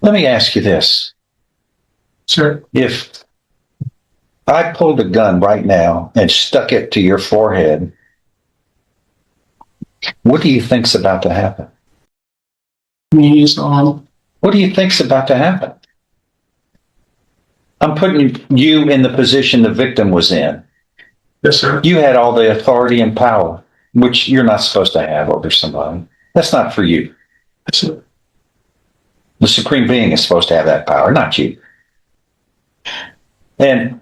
Let me ask you this. Sir. If I pulled a gun right now and stuck it to your forehead, what do you think's about to happen? What do you think's about to happen? I'm putting you in the position the victim was in. Yes, sir. You had all the authority and power, which you're not supposed to have over somebody. That's not for you. Yes, sir. The Supreme Being is supposed to have that power, not you. And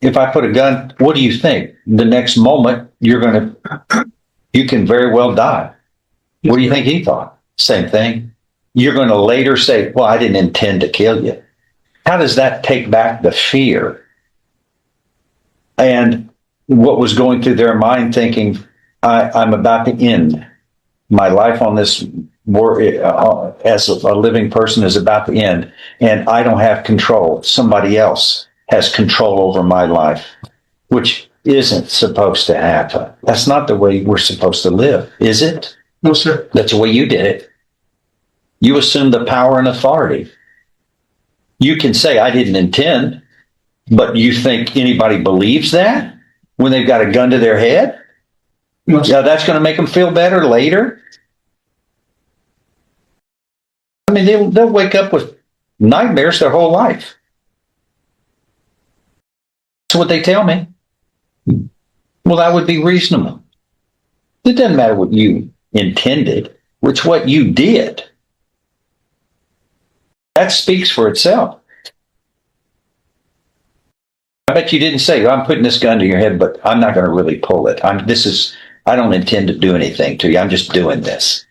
if I put a gun, what do you think? The next moment, you can very well die. What do you think he thought? Same thing. You're going to later say, well, I didn't intend to kill you. How does that take back the fear? And what was going through their mind thinking, I'm about to end. My life on this as a living person is about to end, and I don't have control. Somebody else has control over my life, which isn't supposed to happen. That's not the way we're supposed to live, is it? No, sir. That's the way you did it. You assumed the power and authority. You can say, I didn't intend, but you think anybody believes that when they've got a gun to their head? No, sir. Yeah, that's going to make them feel better later. I mean, they'll wake up with nightmares their whole life. That's what they tell me. Well, that would be reasonable. It doesn't matter what you intended, it's what you did. That speaks for itself. I bet you didn't say, I'm putting this gun to your head, but I'm not going to really pull it. I don't intend to do anything to you. I'm just doing this.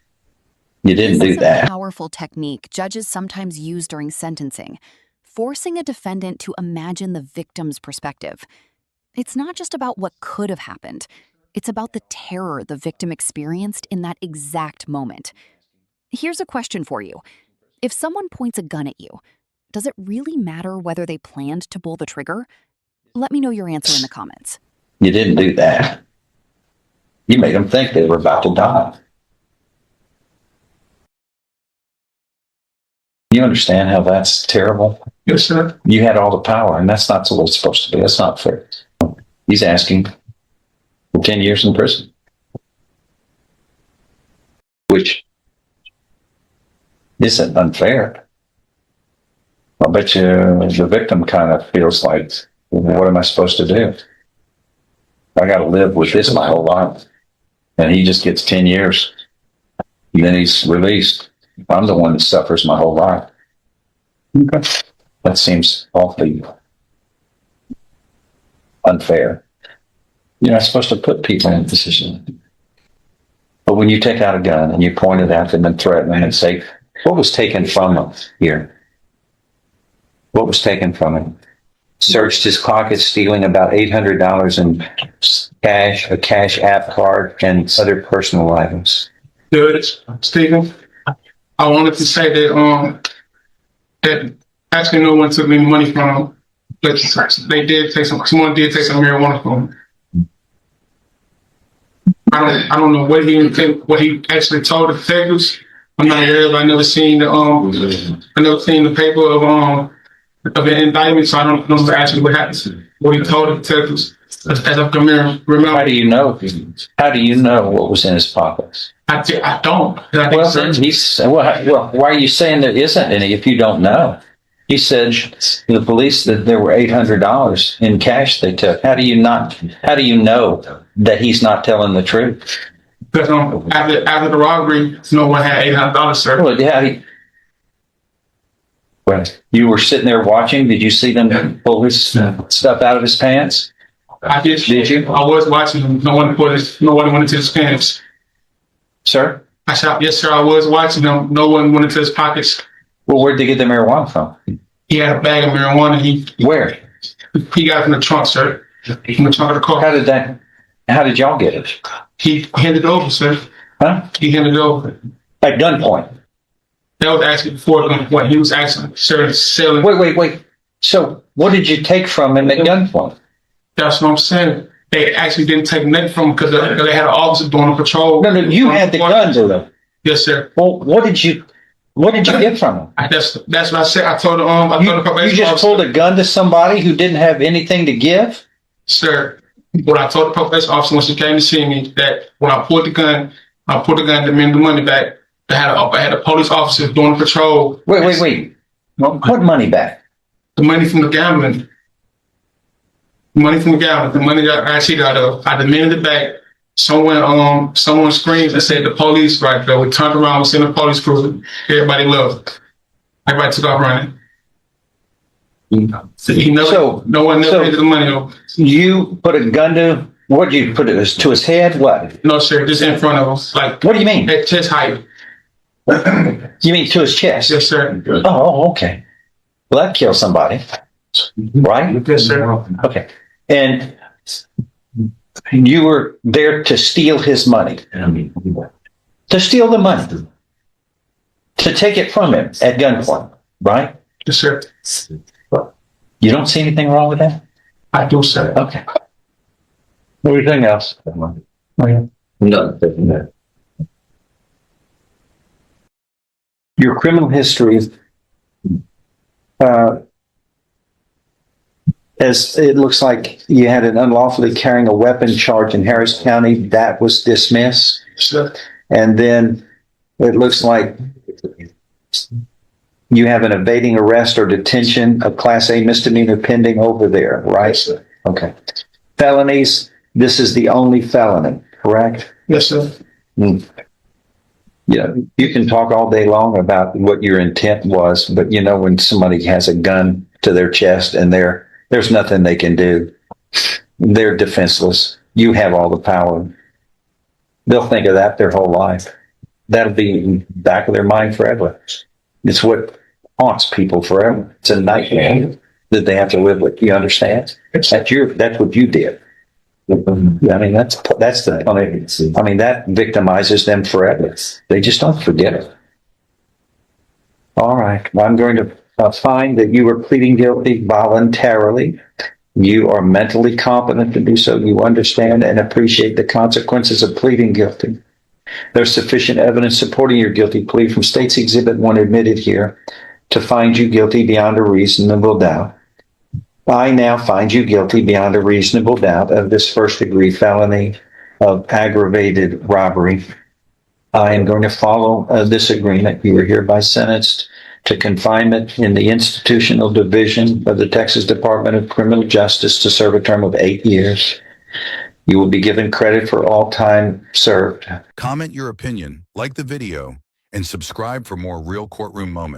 You didn't do that. This is a powerful technique judges sometimes use during sentencing, forcing a defendant to imagine the victim's perspective. It's not just about what could have happened. It's about the terror the victim experienced in that exact moment. Here's a question for you. If someone points a gun at you, does it really matter whether they planned to pull the trigger? Let me know your answer in the comments. You didn't do that. You made them think they were about to die. You understand how that's terrible? Yes, sir. You had all the power, and that's not the way it's supposed to be. That's not fair. He's asking for 10 years in prison, which isn't unfair. I bet you the victim kind of feels like, what am I supposed to do? I got to live with this my whole life. And he just gets 10 years. And then he's released. I'm the one that suffers my whole life. Okay. That seems awfully unfair. You're not supposed to put people in a position. But when you take out a gun and you point it at them and threaten them and say, what was taken from him here? What was taken from him? Searched his pocket, stealing about $800 in cash, a cash app card, and other personal items. Judge Stephen, I wanted to say that actually no one took any money from him, but they did take someone did take some marijuana from him. I don't know what he actually told the detectives. I'm not there, but I never seen the paper of an indictment, so I don't know actually what happened. What he told the detectives, as I can remember. How do you know? How do you know what was in his pockets? I don't. Well, why are you saying there isn't any if you don't know? He said to the police that there were $800 in cash they took. How do you know that he's not telling the truth? Because after the robbery, no one had $800, sir. Well, yeah. You were sitting there watching. Did you see them pull his stuff out of his pants? I did. Did you? I was watching him. No one went into his pants. Sir? I shot. Yes, sir. I was watching him. No one went into his pockets. Well, where'd they get the marijuana from? He had a bag of marijuana. Where? He got it from the trunk, sir. From the trunk of the car. How did y'all get it? He handed it over, sir. Huh? He handed it over. At gunpoint? That was actually before gunpoint. He was actually selling. Wait. So what did you take from him at gunpoint? That's what I'm saying. They actually didn't take nothing from him because they had an officer doing a patrol. No, you had the gun to them. Yes, sir. Well, what did you What did you get from him? That's what I said. I told I told the You probation just officer, pulled a gun to somebody who didn't have anything to give? sir. What I told the probation officer when she came to see me, that when I pulled the gun to demand the money back. I had a police officer doing a patrol. Wait. What money back? The money from the gambling. The money that I cheated out of. I demanded it back. Someone screamed and said the police right there. We turned around, we seen the police crew. Everybody left. Everybody took off running. No one never paid the money though. You put a gun to, what did you put it to his head? What? No, sir, just in front of us. Like, What do you mean? at chest height. You mean to his chest? Yes, sir. Oh, okay. Well, that kills somebody, right? Yes, sir. Okay. And you were there to steal his money. To steal the money. To take it from him at gunpoint, right? Yes, sir. You don't see anything wrong with that? I do, sir. Okay. Anything else? No. Your criminal history, as it looks like you had an unlawfully carrying a weapon charge in Harris County, that was dismissed. Yes, sir. And then it looks like you have an evading arrest or detention of Class A misdemeanor pending over there, right? Yes, sir. Okay. Felonies, this is the only felony, correct? Yes, sir. Yeah, you can talk all day long about what your intent was, but you know, when somebody has a gun to their chest and there's nothing they can do, they're defenseless. You have all the power. They'll think of that their whole life. That'll be in the back of their mind forever. It's what haunts people forever. It's a nightmare that they have to live with. You understand? That's what you did. I mean, that victimizes them forever. They just don't forget it. All right. Well, I'm going to find that you were pleading guilty voluntarily. You are mentally competent to do so. You understand and appreciate the consequences of pleading guilty. There's sufficient evidence supporting your guilty plea from State's Exhibit 1 admitted here to find you guilty beyond a reasonable doubt. I now find you guilty beyond a reasonable doubt of this first-degree felony of aggravated robbery. I am going to follow this agreement. You are hereby sentenced to confinement in the Institutional Division of the Texas Department of Criminal Justice to serve a term of 8 years. You will be given credit for all time served. Comment your opinion, like the video, and subscribe for more real courtroom moments.